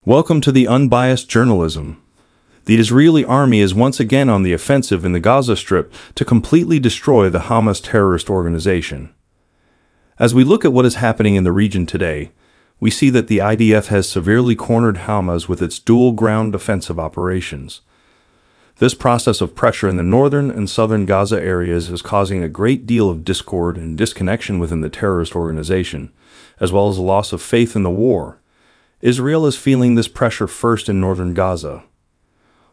Welcome to the Unbiased Journalism. The Israeli army is once again on the offensive in the Gaza Strip to completely destroy the Hamas terrorist organization. As we look at what is happening in the region today, we see that the IDF has severely cornered Hamas with its dual ground offensive operations. This process of pressure in the northern and southern Gaza areas is causing a great deal of discord and disconnection within the terrorist organization, as well as a loss of faith in the war. Israel is feeling this pressure first in northern Gaza.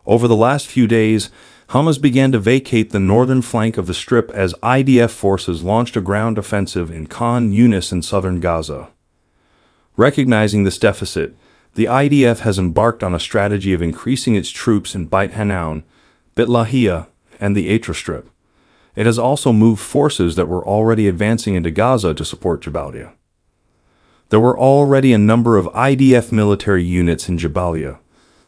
Over the last few days, Hamas began to vacate the northern flank of the Strip as IDF forces launched a ground offensive in Khan Yunis in southern Gaza. Recognizing this deficit, the IDF has embarked on a strategy of increasing its troops in Beit Hanoun, Beit Lahia, and the Gaza Strip. It has also moved forces that were already advancing into Gaza to support Jabalia. There were already a number of IDF military units in Jabalia,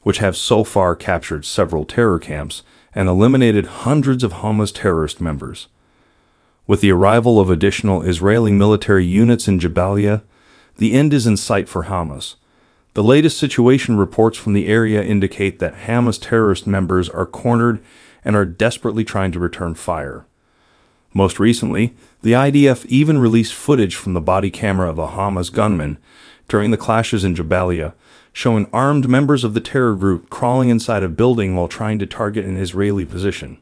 which have so far captured several terror camps and eliminated hundreds of Hamas terrorist members. With the arrival of additional Israeli military units in Jabalia, the end is in sight for Hamas. The latest situation reports from the area indicate that Hamas terrorist members are cornered and are desperately trying to return fire. Most recently, the IDF even released footage from the body camera of a Hamas gunman during the clashes in Jabalia, showing armed members of the terror group crawling inside a building while trying to target an Israeli position.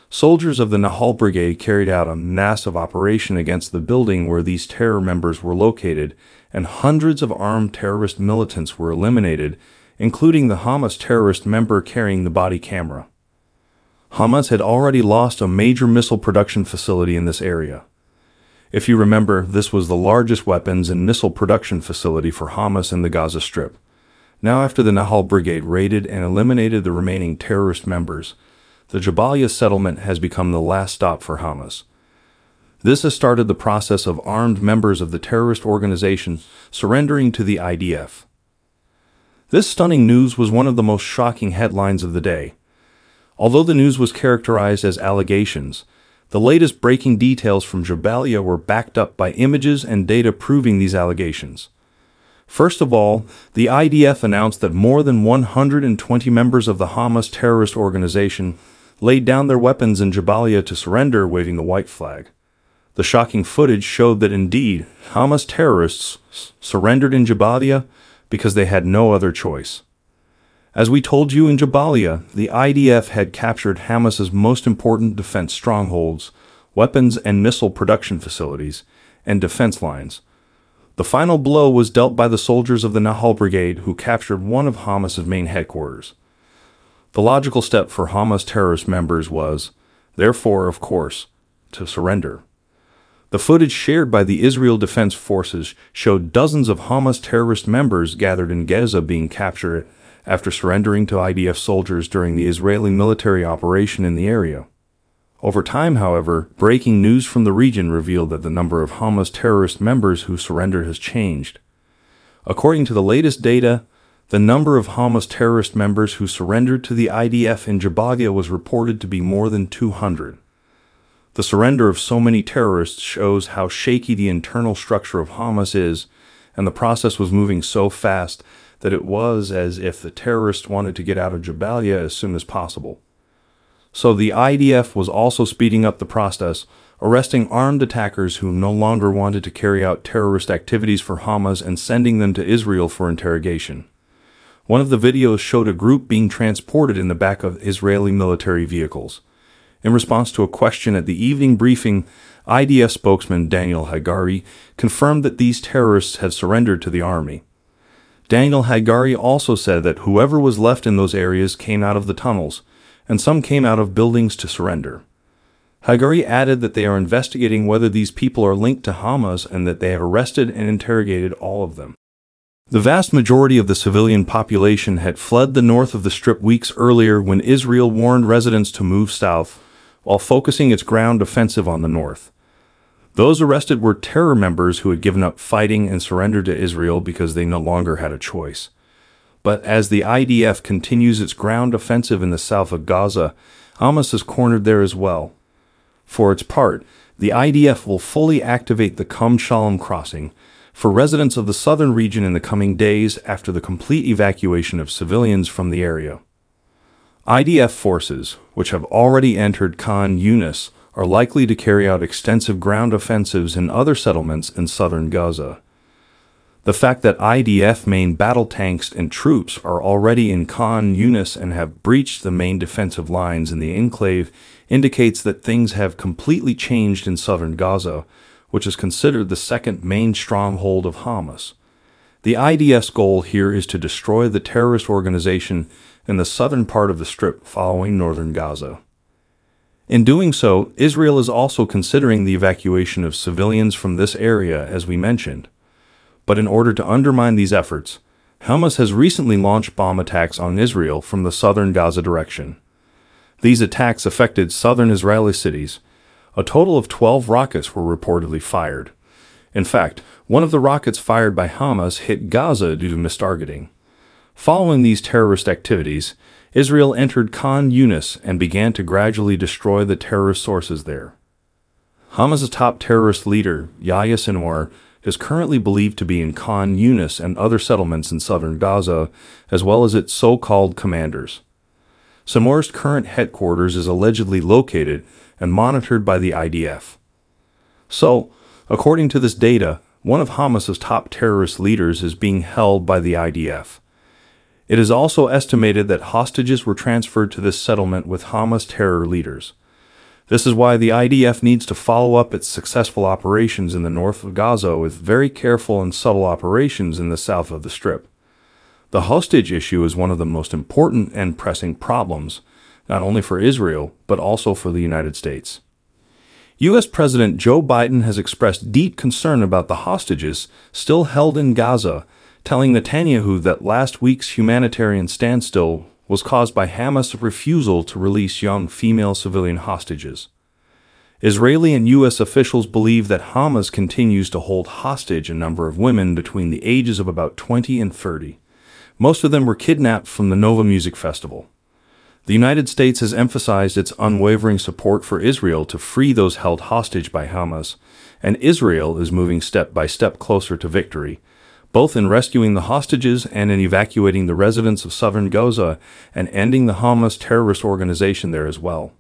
Soldiers of the Nahal Brigade carried out a massive operation against the building where these terror members were located, and hundreds of armed terrorist militants were eliminated, including the Hamas terrorist member carrying the body camera. Hamas had already lost a major missile production facility in this area. If you remember, this was the largest weapons and missile production facility for Hamas in the Gaza Strip. Now, after the Nahal Brigade raided and eliminated the remaining terrorist members, the Jabalia settlement has become the last stop for Hamas. This has started the process of armed members of the terrorist organization surrendering to the IDF. This stunning news was one of the most shocking headlines of the day. Although the news was characterized as allegations, the latest breaking details from Jabalia were backed up by images and data proving these allegations. First of all, the IDF announced that more than 120 members of the Hamas terrorist organization laid down their weapons in Jabalia to surrender, waving the white flag. The shocking footage showed that indeed, Hamas terrorists surrendered in Jabalia because they had no other choice. As we told you in Jabalia, the IDF had captured Hamas's most important defense strongholds, weapons and missile production facilities, and defense lines. The final blow was dealt by the soldiers of the Nahal Brigade, who captured one of Hamas's main headquarters. The logical step for Hamas terrorist members was, therefore, of course, to surrender. The footage shared by the Israel Defense Forces showed dozens of Hamas terrorist members gathered in Gaza being captured after surrendering to IDF soldiers during the Israeli military operation in the area. Over time, however, breaking news from the region revealed that the number of Hamas terrorist members who surrendered has changed. According to the latest data, the number of Hamas terrorist members who surrendered to the IDF in Jabalia was reported to be more than 200. The surrender of so many terrorists shows how shaky the internal structure of Hamas is, and the process was moving so fast that it was as if the terrorists wanted to get out of Jabalia as soon as possible. So the IDF was also speeding up the process, arresting armed attackers who no longer wanted to carry out terrorist activities for Hamas and sending them to Israel for interrogation. One of the videos showed a group being transported in the back of Israeli military vehicles. In response to a question at the evening briefing, IDF spokesman Daniel Hagari confirmed that these terrorists had surrendered to the army. Daniel Hagari also said that whoever was left in those areas came out of the tunnels, and some came out of buildings to surrender. Hagari added that they are investigating whether these people are linked to Hamas and that they have arrested and interrogated all of them. The vast majority of the civilian population had fled the north of the Strip weeks earlier when Israel warned residents to move south, while focusing its ground offensive on the north. Those arrested were terror members who had given up fighting and surrendered to Israel because they no longer had a choice. But as the IDF continues its ground offensive in the south of Gaza, Hamas is cornered there as well. For its part, the IDF will fully activate the Shalom crossing, for residents of the southern region in the coming days after the complete evacuation of civilians from the area. IDF forces, which have already entered Khan Yunis, are likely to carry out extensive ground offensives in other settlements in southern Gaza. The fact that IDF main battle tanks and troops are already in Khan Yunis and have breached the main defensive lines in the enclave indicates that things have completely changed in southern Gaza, which is considered the second main stronghold of Hamas. The IDF's goal here is to destroy the terrorist organization in the southern part of the Strip following northern Gaza. In doing so, Israel is also considering the evacuation of civilians from this area, as we mentioned. But in order to undermine these efforts, Hamas has recently launched bomb attacks on Israel from the southern Gaza direction. These attacks affected southern Israeli cities. A total of 12 rockets were reportedly fired. In fact, one of the rockets fired by Hamas hit Gaza due to mistargeting. Following these terrorist activities, Israel entered Khan Yunis and began to gradually destroy the terrorist sources there. Hamas's top terrorist leader, Yahya Sinwar, is currently believed to be in Khan Yunis and other settlements in southern Gaza, as well as its so-called commanders. Sinwar's current headquarters is allegedly located and monitored by the IDF. So, according to this data, one of Hamas's top terrorist leaders is being held by the IDF. It is also estimated that hostages were transferred to this settlement with Hamas terror leaders. This is why the IDF needs to follow up its successful operations in the north of Gaza with very careful and subtle operations in the south of the Strip. The hostage issue is one of the most important and pressing problems, not only for Israel, but also for the United States. U.S. President Joe Biden has expressed deep concern about the hostages still held in Gaza, telling Netanyahu that last week's humanitarian standstill was caused by Hamas' refusal to release young female civilian hostages. Israeli and U.S. officials believe that Hamas continues to hold hostage a number of women between the ages of about 20 and 30. Most of them were kidnapped from the Nova Music Festival. The United States has emphasized its unwavering support for Israel to free those held hostage by Hamas, and Israel is moving step by step closer to victory, both in rescuing the hostages and in evacuating the residents of southern Gaza and ending the Hamas terrorist organization there as well.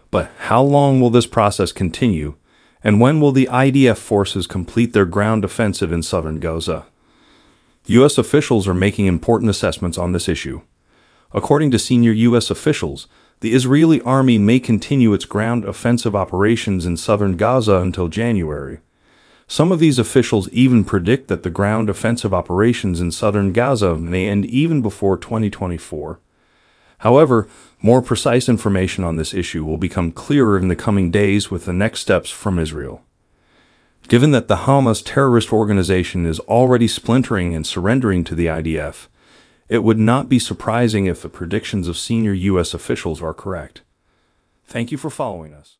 But how long will this process continue, and when will the IDF forces complete their ground offensive in southern Gaza? U.S. officials are making important assessments on this issue. According to senior U.S. officials, the Israeli army may continue its ground offensive operations in southern Gaza until January. Some of these officials even predict that the ground offensive operations in southern Gaza may end even before 2024. However, more precise information on this issue will become clearer in the coming days with the next steps from Israel. Given that the Hamas terrorist organization is already splintering and surrendering to the IDF, it would not be surprising if the predictions of senior U.S. officials are correct. Thank you for following us.